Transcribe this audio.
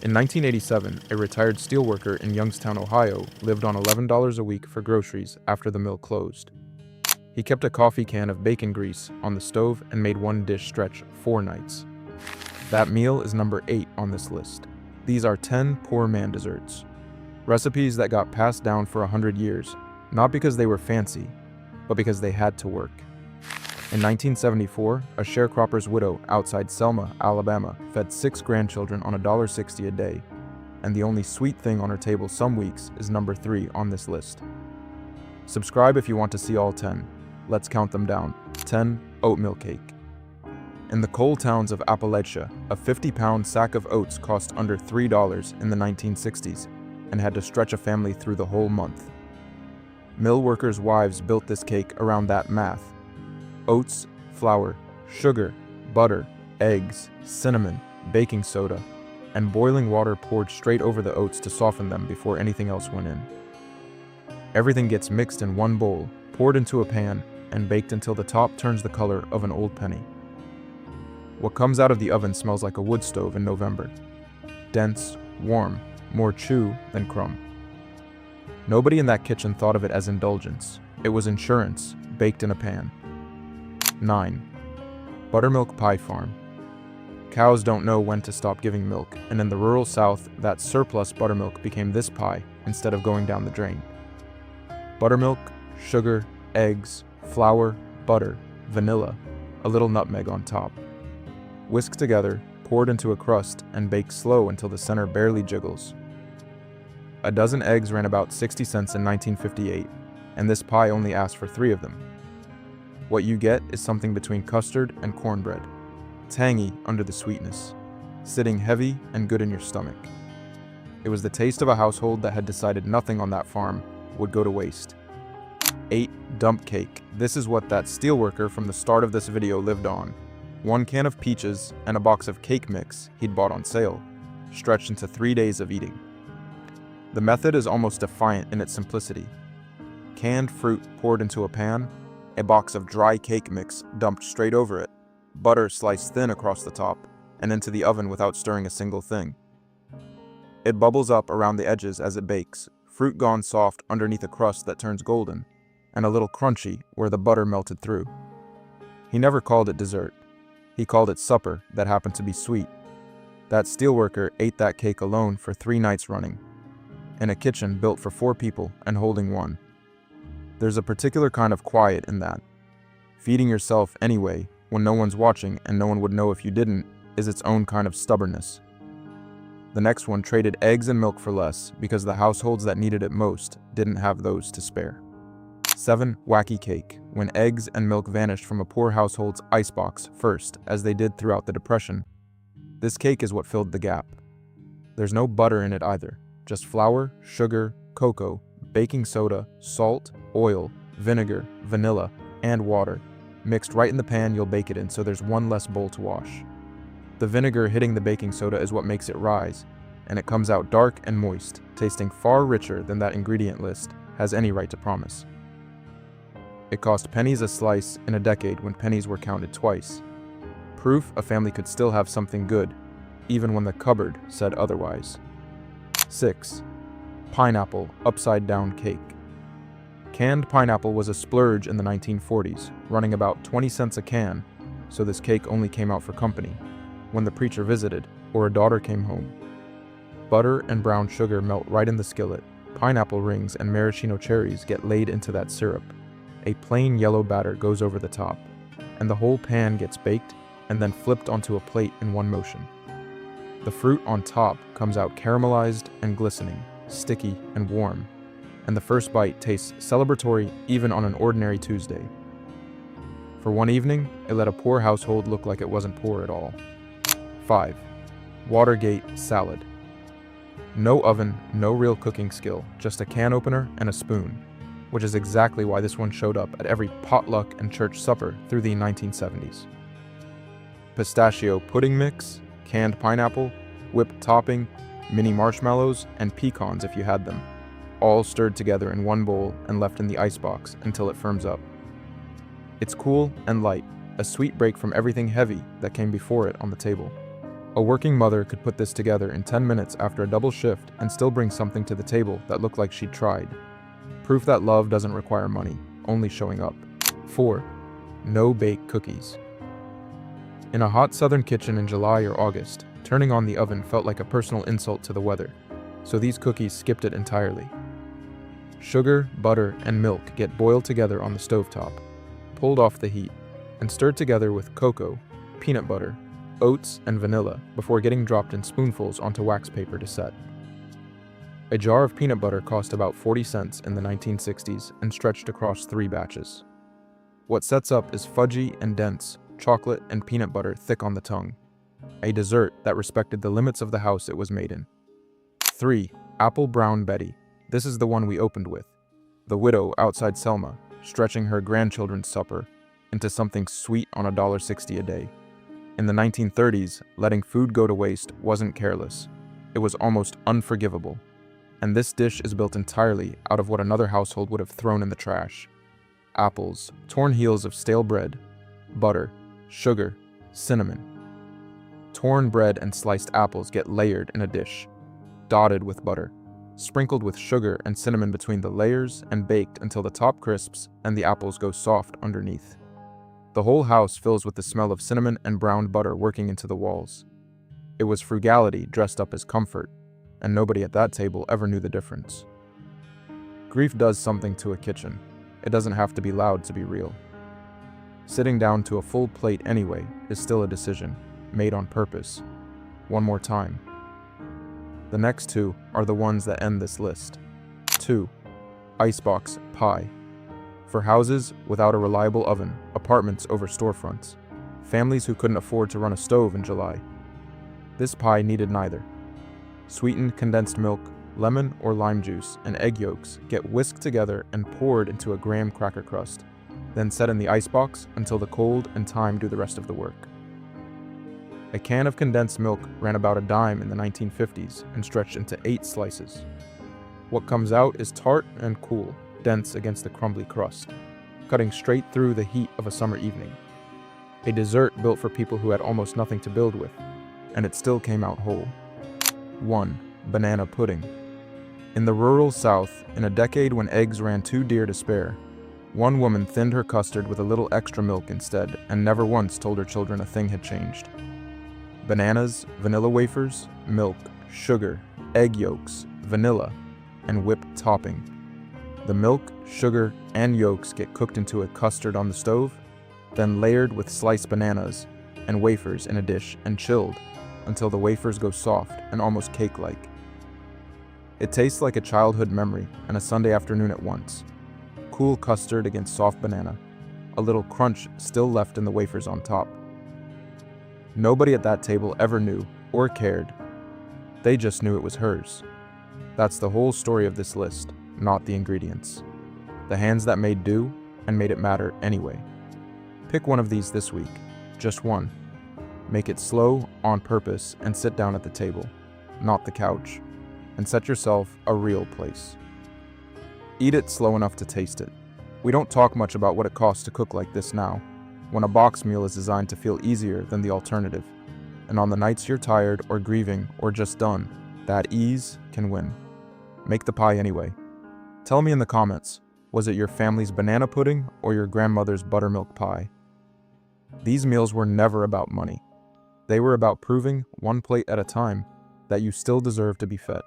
In 1987, a retired steelworker in Youngstown, Ohio, lived on $11 a week for groceries after the mill closed. He kept a coffee can of bacon grease on the stove and made one dish stretch 4 nights. That meal is number 8 on this list. These are 10 poor man desserts. Recipes that got passed down for 100 years, not because they were fancy, but because they had to work. In 1974, a sharecropper's widow outside Selma, Alabama, fed 6 grandchildren on $1.60 a day, and the only sweet thing on her table some weeks is number 3 on this list. Subscribe if you want to see all 10. Let's count them down. 10. Oatmeal cake. In the coal towns of Appalachia, a 50-pound sack of oats cost under $3 in the 1960s and had to stretch a family through the whole month. Mill workers' wives built this cake around that math. Oats, flour, sugar, butter, eggs, cinnamon, baking soda, and boiling water poured straight over the oats to soften them before anything else went in. Everything gets mixed in one bowl, poured into a pan, and baked until the top turns the color of an old penny. What comes out of the oven smells like a wood stove in November. Dense, warm, more chew than crumb. Nobody in that kitchen thought of it as indulgence. It was insurance, baked in a pan. 9. Buttermilk pie farm. Cows don't know when to stop giving milk, and in the rural South, that surplus buttermilk became this pie instead of going down the drain. Buttermilk, sugar, eggs, flour, butter, vanilla, a little nutmeg on top. Whisked together, poured into a crust, and baked slow until the center barely jiggles. A dozen eggs ran about 60 cents in 1958, and this pie only asked for 3 of them. What you get is something between custard and cornbread, tangy under the sweetness, sitting heavy and good in your stomach. It was the taste of a household that had decided nothing on that farm would go to waste. 8. Dump cake. This is what that steelworker from the start of this video lived on. 1 can of peaches and a box of cake mix he'd bought on sale, stretched into 3 days of eating. The method is almost defiant in its simplicity. Canned fruit poured into a pan, a box of dry cake mix dumped straight over it, butter sliced thin across the top, and into the oven without stirring a single thing. It bubbles up around the edges as it bakes, fruit gone soft underneath a crust that turns golden, and a little crunchy where the butter melted through. He never called it dessert. He called it supper that happened to be sweet. That steelworker ate that cake alone for 3 nights running, in a kitchen built for 4 people and holding 1. There's a particular kind of quiet in that. Feeding yourself anyway, when no one's watching and no one would know if you didn't, is its own kind of stubbornness. The next one traded eggs and milk for less because the households that needed it most didn't have those to spare. 7. Wacky cake. When eggs and milk vanished from a poor household's icebox first, as they did throughout the Depression, this cake is what filled the gap. There's no butter in it either, just flour, sugar, cocoa, baking soda, salt, oil, vinegar, vanilla, and water, mixed right in the pan you'll bake it in so there's 1 less bowl to wash. The vinegar hitting the baking soda is what makes it rise, and it comes out dark and moist, tasting far richer than that ingredient list has any right to promise. It cost pennies a slice in a decade when pennies were counted twice. Proof a family could still have something good, even when the cupboard said otherwise. 6. Pineapple upside-down cake. Canned pineapple was a splurge in the 1940s, running about 20 cents a can, so this cake only came out for company, when the preacher visited or a daughter came home. Butter and brown sugar melt right in the skillet. Pineapple rings and maraschino cherries get laid into that syrup. A plain yellow batter goes over the top, and the whole pan gets baked and then flipped onto a plate in one motion. The fruit on top comes out caramelized and glistening, sticky and warm, and the first bite tastes celebratory even on an ordinary Tuesday. For one evening, it let a poor household look like it wasn't poor at all. 5. Watergate salad. No oven, no real cooking skill, just a can opener and a spoon, which is exactly why this one showed up at every potluck and church supper through the 1970s. Pistachio pudding mix, canned pineapple, whipped topping, mini marshmallows, and pecans if you had them, all stirred together in one bowl and left in the icebox until it firms up. It's cool and light, a sweet break from everything heavy that came before it on the table. A working mother could put this together in 10 minutes after a double shift and still bring something to the table that looked like she'd tried. Proof that love doesn't require money, only showing up. 4. No-bake cookies. In a hot southern kitchen in July or August, turning on the oven felt like a personal insult to the weather, so these cookies skipped it entirely. Sugar, butter, and milk get boiled together on the stovetop, pulled off the heat, and stirred together with cocoa, peanut butter, oats, and vanilla before getting dropped in spoonfuls onto wax paper to set. A jar of peanut butter cost about 40 cents in the 1960s and stretched across 3 batches. What sets up is fudgy and dense, chocolate and peanut butter thick on the tongue. A dessert that respected the limits of the house it was made in. 3. Apple Brown Betty. This is the one we opened with. The widow outside Selma, stretching her grandchildren's supper into something sweet on $1.60 a day. In the 1930s, letting food go to waste wasn't careless. It was almost unforgivable. And this dish is built entirely out of what another household would have thrown in the trash. Apples, torn heels of stale bread, butter, sugar, cinnamon. Torn bread and sliced apples get layered in a dish, dotted with butter, sprinkled with sugar and cinnamon between the layers, and baked until the top crisps and the apples go soft underneath. The whole house fills with the smell of cinnamon and browned butter working into the walls. It was frugality dressed up as comfort, and nobody at that table ever knew the difference. Grief does something to a kitchen. It doesn't have to be loud to be real. Sitting down to a full plate anyway is still a decision, made on purpose. One more time. The next 2 are the ones that end this list. 2. Icebox pie. For houses without a reliable oven, apartments over storefronts, families who couldn't afford to run a stove in July. This pie needed neither. Sweetened condensed milk, lemon or lime juice, and egg yolks get whisked together and poured into a graham cracker crust, then set in the icebox until the cold and time do the rest of the work. A can of condensed milk ran about a dime in the 1950s and stretched into 8 slices. What comes out is tart and cool, dense against the crumbly crust, cutting straight through the heat of a summer evening. A dessert built for people who had almost nothing to build with, and it still came out whole. 1. Banana pudding. In the rural South, in a decade when eggs ran too dear to spare, one woman thinned her custard with a little extra milk instead and never once told her children a thing had changed. Bananas, vanilla wafers, milk, sugar, egg yolks, vanilla, and whipped topping. The milk, sugar, and yolks get cooked into a custard on the stove, then layered with sliced bananas and wafers in a dish and chilled until the wafers go soft and almost cake-like. It tastes like a childhood memory and a Sunday afternoon at once. Cool custard against soft banana, a little crunch still left in the wafers on top. Nobody at that table ever knew or cared. They just knew it was hers. That's the whole story of this list, not the ingredients. The hands that made do and made it matter anyway. Pick one of these this week, just one. Make it slow, on purpose, and sit down at the table, not the couch, and set yourself a real place. Eat it slow enough to taste it. We don't talk much about what it costs to cook like this now, when a box meal is designed to feel easier than the alternative. And on the nights you're tired or grieving or just done, that ease can win. Make the pie anyway. Tell me in the comments, was it your family's banana pudding or your grandmother's buttermilk pie? These meals were never about money. They were about proving, one plate at a time, that you still deserve to be fed.